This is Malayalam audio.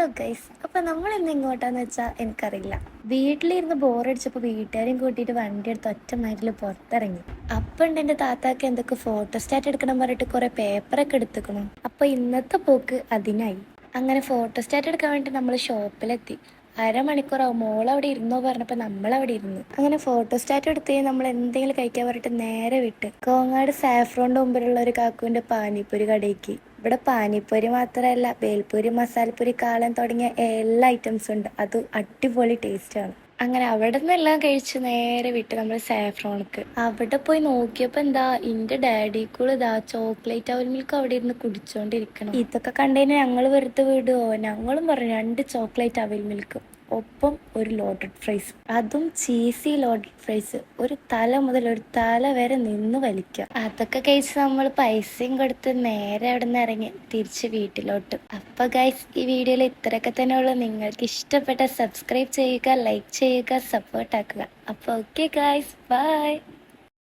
ഹലോ ഗൈസ്, അപ്പൊ നമ്മൾ ഇന്ന് എങ്ങോട്ടാന്ന് വെച്ചാൽ എനിക്കറിയില്ല. വീട്ടിലിരുന്ന് ബോറടിച്ചപ്പോൾ വീട്ടുകാരെയും കൂട്ടിയിട്ട് വണ്ടി എടുത്ത് ഒറ്റ മൈറ്റിൽ പുറത്തിറങ്ങി. അപ്പൊ ഉണ്ട് എൻ്റെ താത്താക്ക് എന്തൊക്കെ ഫോട്ടോസ്റ്റാറ്റ് എടുക്കണം പറഞ്ഞിട്ട് കുറെ പേപ്പറൊക്കെ എടുത്തുക്കണം. അപ്പൊ ഇന്നത്തെ പോക്ക് അതിനായി. അങ്ങനെ ഫോട്ടോസ്റ്റാറ്റ് എടുക്കാൻ വേണ്ടി നമ്മൾ ഷോപ്പിലെത്തി. അരമണിക്കൂറാവും. മോളവിടെ ഇരുന്നോ പറഞ്ഞപ്പോൾ നമ്മളവിടെ ഇരുന്നു. അങ്ങനെ ഫോട്ടോസ്റ്റാറ്റ് എടുത്ത് നമ്മൾ എന്തെങ്കിലും കഴിക്കാൻ പറഞ്ഞിട്ട് നേരെ വിട്ട് കോങ്ങാട് സാഫ്രോണിന്റെ മുമ്പിലുള്ള ഒരു കാക്കുവിന്റെ പാനിപ്പൊരി കടയ്ക്ക്. ഇവിടെ പാനിപ്പൊരി മാത്രമല്ല, ബേൽപൂരി, മസാലപ്പൊരി, കാളൻ തുടങ്ങിയ എല്ലാ ഐറ്റംസും ഉണ്ട്. അത് അടിപൊളി ടേസ്റ്റാണ്. അങ്ങനെ അവിടെ നിന്നെല്ലാം കഴിച്ച് നേരെ വിട്ട് നമ്മൾ സാഫ്രോണിക്ക്. അവിടെ പോയി നോക്കിയപ്പോൾ എന്താ, ഇന്റെ ഡാഡി കൂടെ ഇതാ ചോക്ലേറ്റ് അവൽ മിൽക്ക് അവിടെ ഇരുന്ന് കുടിച്ചോണ്ടിരിക്കണം. ഇതൊക്കെ കണ്ടതിന് ഞങ്ങൾ വെറുതെ വിടുവോ? ഞങ്ങളും പറഞ്ഞു 2 ചോക്ലേറ്റ് അവൽ മിൽക്ക്, ഒപ്പം ഒരു ലോഡഡ് ഫ്രൈസ്, അതും ചീസി ലോഡഡ് ഫ്രൈസ്. ഒരു തല മുതൽ ഒരു തല വരെ നിന്ന് വലിക്കുക. അതൊക്കെ കഴിച്ച് നമ്മൾ പൈസയും കൊടുത്ത് നേരെ അവിടെ നിന്ന് ഇറങ്ങി തിരിച്ച് വീട്ടിലോട്ട്. അപ്പൊ ഗൈസ്, ഈ വീഡിയോയിൽ ഇത്രയൊക്കെ തന്നെ ഉള്ളൂ. നിങ്ങൾക്ക് ഇഷ്ടപ്പെട്ട സബ്സ്ക്രൈബ് ചെയ്യുക, ലൈക്ക് ചെയ്യുക, സപ്പോർട്ട് ആക്കുക. അപ്പൊ ഓക്കെ ഗൈസ്, ബൈ.